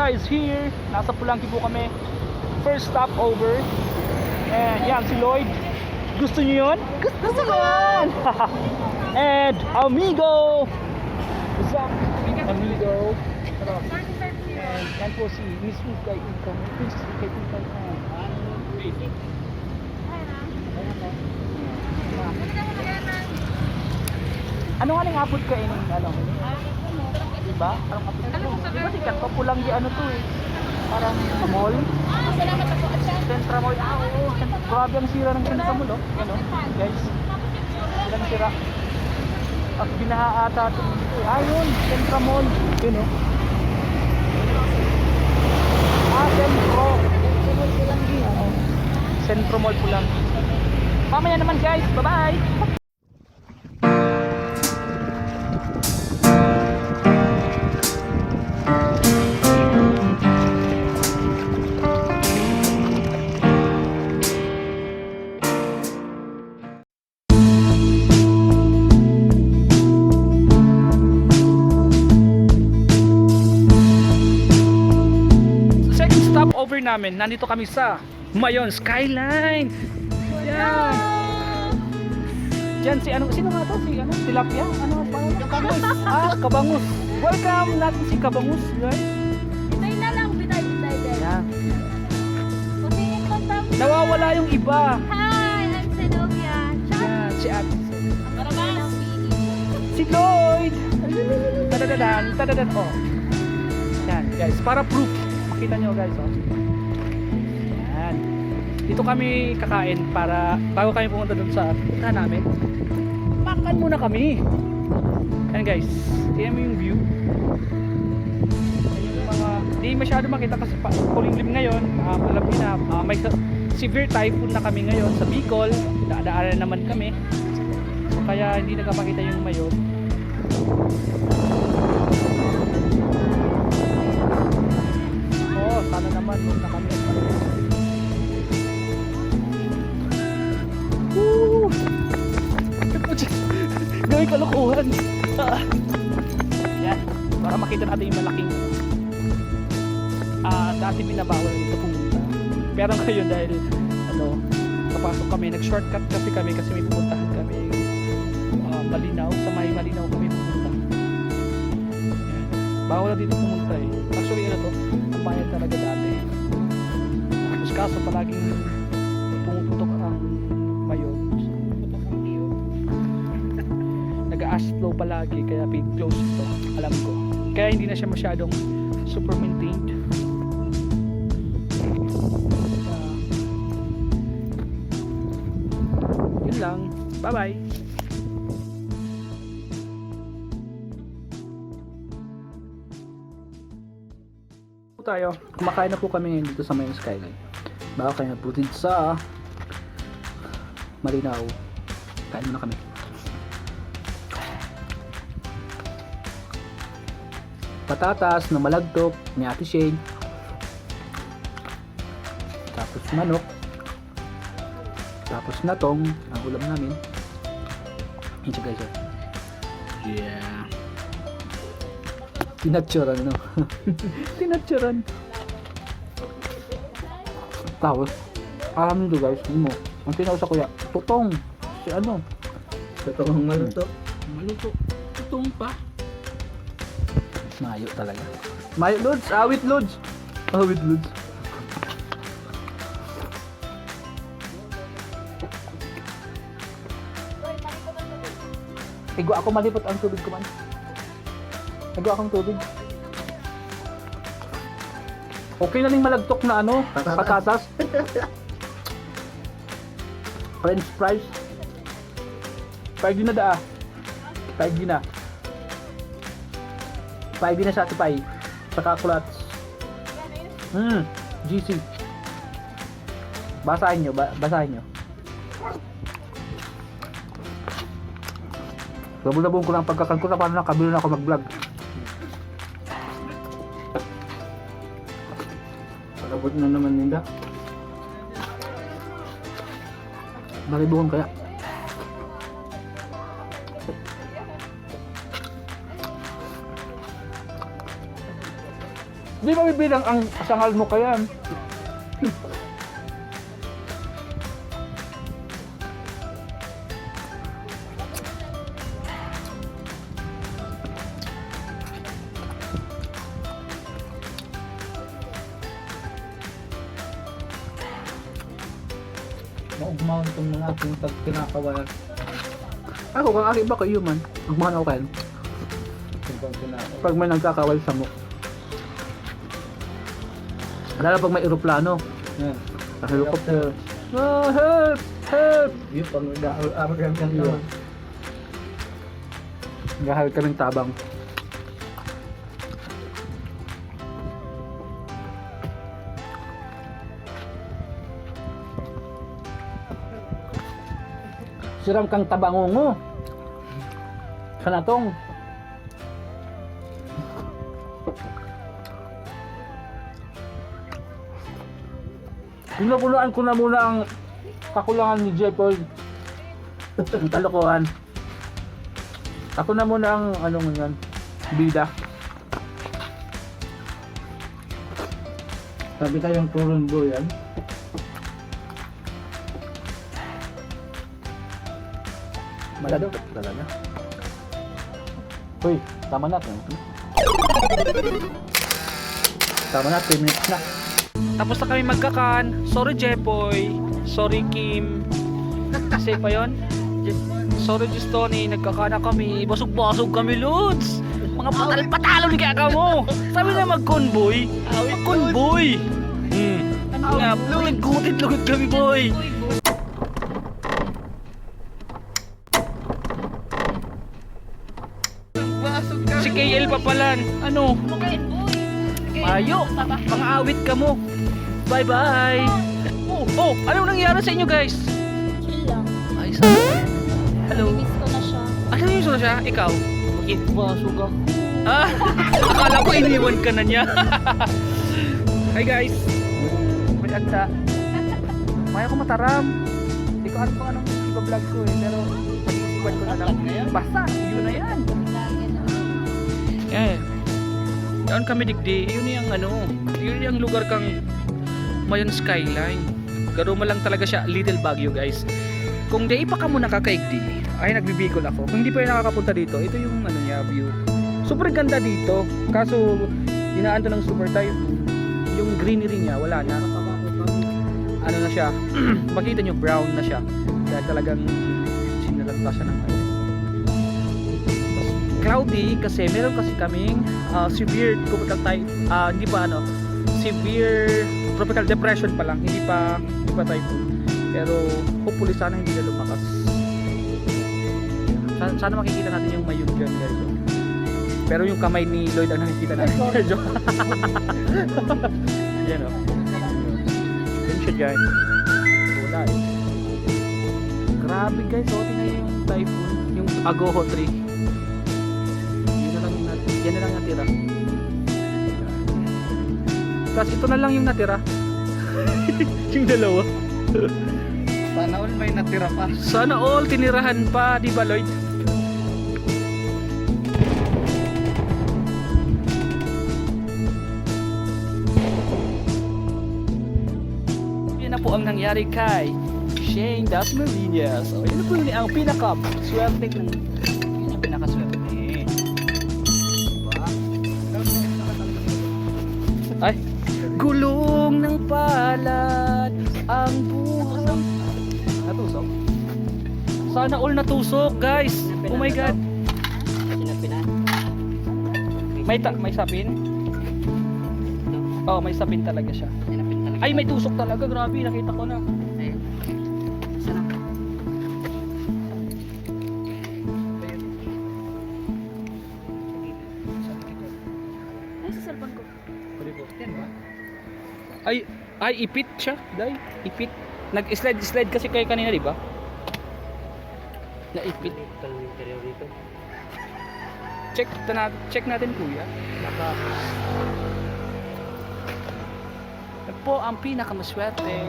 guys, here nasa Pulangki po kami. First stop over. And yan si Lloyd. Gusto niyo yun? Gusto ko yan. And amigo. What's up amigo? Hello. And yan po si Miss Ruth kay Ika. Miss kay Ika. Ano nga nang abot ka in ano? Diba? Parang abot. Diba sikat pa pulang di ano to eh. Parang mall. Centra Mall. Ah, oo. Grabe ang sira ng Centra Mall, oh. Yan, oh. Guys. Ilang sira. At binaha ata ito. Ayun, Centra Mall. Yun, oh. Ah, Centro. Centro Mall Pulangi. Mamaya naman, guys. Bye-bye. Stopover namin, nandito kami sa Mayon Skyline. Yan. Diyan si ano, sino nga to? Si ano? Tilapia? Ano pangalan? Kabangus. Ah, Kabangus. Welcome natin si Kabangus, guys. Bitay na lang, bitay din. Yan. Pasingin ko tayo. Nawawala yung iba. Hi, I'm Zenobia. Yan, si Ate. Para ba? Si Lloyd. Tadadadan, oh. Yan, guys, para proof. Makita nyo, guys, oh. Yan. Dito kami kakain para bago kami pumunta dun sa punta namin. Makan muna kami. Yan, guys. Tingnan mo yung view. Yan yung mga di masyado makita kasi kulimlim ngayon. Alam niyo na may severe typhoon na kami ngayon sa Bicol. Dadaanan naman kami. So kaya hindi nagpapakita yung Mayon. Oh, sana naman doon na kami. Woo! Gawin kalokohan. Yan, para makita natin yung malaking dati binabawal dito pumunta. Pero ngayon dahil ano, kapasok kami, nag-shortcut kasi kami kasi may pupuntahan kami Malinaw, sa may Malinaw kami pupunta. Yan. Bawal na dito pumunta eh. Actually ano to, ang bayan talaga dati. Mas kaso palaging pumuputok ang Mayon. Nag-a-flow palagi kaya big close ito, alam ko. Kaya hindi na siya masyadong super maintained. Yun lang. Bye bye. Tayo. Kumakain na po kami ngayon dito sa Mayon Skyline. Bago kayo naputin sa Malinaw. Kain muna kami. Patatas na malagtok ni Ate Shane. Tapos manok. Tapos natong ang ulam namin. Yun siya guys. Yeah. Tinatsuran, no? Tinatsuran. Tapos, alam nyo guys, mo, ang tinaw sa kuya, tutong. Si ano? Totoong maluto. Maluto. Tutong pa. Mayo talaga. Mayo, Lods. Awit, Lods. Awit, Lods. Igo ako malipot ang tubig ko man. Nagawa akong tubig. Okay na ning malagtok na ano, patatas. French fries. Pwede na daa. Pwede na. Pwede na sa atipay. Saka kulats. GC. Basahin nyo, basahin nyo. Labong-labong ko lang pagkakan ko na paano nakabilo na ako mag-vlog. Palabot na naman nila. Nalibuhan kaya. Di ba bibilang ang sangal mo kaya? Maugmaw itong mga ating pag kinakawalan. Ako, kung aki ba kayo man, magmahan ako kayo. Itong pag kinakawalan. Pag may nagkakawal sa mo. Lalo pag may eroplano. Yan. Sa helicopter. Ah, help! Help! Yung pag nag-aaral ka naman. Gahal kaming tabang. Siram kang tabangongo. Kanatong. Pinupunuan ko na muna ang kakulangan ni Jepoy. Ang kalokohan. Ako na muna ang anong yan, bida. Sabi tayong turun bro yan. Malado talaga. Uy, tama na. Tama na, 3 minutes na. Tapos na kami magkakan. Sorry Jepoy. Sorry Kim. Safe pa yun? Sorry Justoni, nagkakana kami. Basog-basog kami, Lods. Mga patalo ni kaya mo. Sabi na mag-convoy. Mag-convoy. Nga, gutit-lugot kami, boy. Si KL pa palan. Ano? Mayo. Pang-awit ka mo. Bye-bye. Oh, anong nangyari sa inyo, guys? Chill lang. Ay, sorry. Hello. Miss ko na siya. Ano yung solo siya? Ikaw? Bakit ba? Suga. Ah, akala ko iniwan ka na niya. Hi guys. May anda. Maya ko mataram. Hindi ko alam kung anong iba-vlog ko eh. Pero pag-isipan ko na lang. Basta, yun na yan. Eh. Yan kami digdi. Yun yung ano. Yun yung lugar kang Mayon Skyline. Garo mo lang talaga siya. Little Baguio guys. Kung di pa ka mo nakakaigdi, ay nagbibigol ako. Kung hindi pa yung nakakapunta dito, ito yung ano niya, view. Super ganda dito. Kaso, dinaan to ng super typhoon. Yung greenery niya, wala na. Ano na siya, makita nyo, brown na siya. Dahil talagang sinalagpas siya ng ano. Cloudy, kasi meron kasi kaming severe tropical hindi pa ano, severe tropical depression pa lang. Hindi pa typhoon. Pero hopefully sana hindi na lumakas. Sana makikita natin yung Mayon dyan guys. Pero yung kamay ni Lloyd ang nakikita natin. Yan o. Yan siya dyan. Wala eh. Grabe guys. O tingnan yung typhoon. Yung Agoho 3. Yan na lang natira. Tapos ito na lang yung natira. Yung dalawa. Sana all may natira pa. Sana all tinirahan pa, di ba Lloyd? Yan na po ang nangyari kay Shane Dasmariñas. O, yun na po yun ang pinaka-swerte ng yun ang pinaka-swerte. Diba? Ay, gulong ng palad ang buhay. Natusok? Sana all natusok, guys. Oh my god. Sinapinan. May sapin? Oh, may sapin talaga siya. Sinapin talaga. Ay, may tusok talaga. Grabe, nakita ko na. Ayun. Sana. Ay, sa cellphone ko. Ay, ipit siya. Dai, ipit. Nag-slide kasi kayo kanina, di ba? Naipit. Check natin, kuya. Ito po ang pinakamaswerte.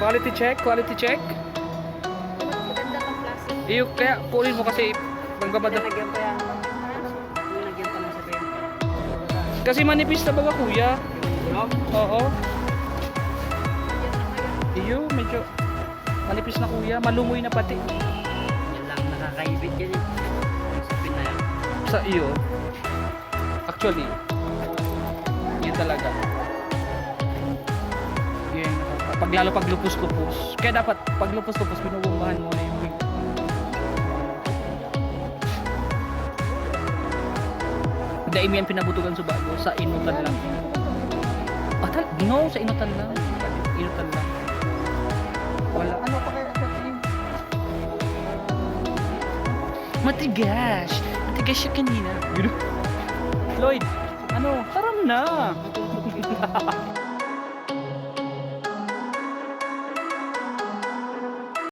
Quality check. Maganda kang plastic. Kaya kunin mo kasi Magbabada. Nilagyan pa yan. Nilagyan pa ng sabihin. Kasi manipis na baga kuya. No? Oo. Iyo, medyo manipis na kuya. Malumoy na pati. Yan lang nakakaibit yan eh. Sabihin na yan. Sa iyo. Actually, yun talaga. Yun. Lalo pag lupus-lupus. Kaya dapat pag lupus-lupus, binubumbahan mo na yung wig. Dahil yan pinabutugan sa bago. Sa inutan lang. No, sa inutan lang. Inutan lang. Wala. Ano pa kaya sa team? Matigas. Matigas siya kanina. Lloyd, ano? Taram na.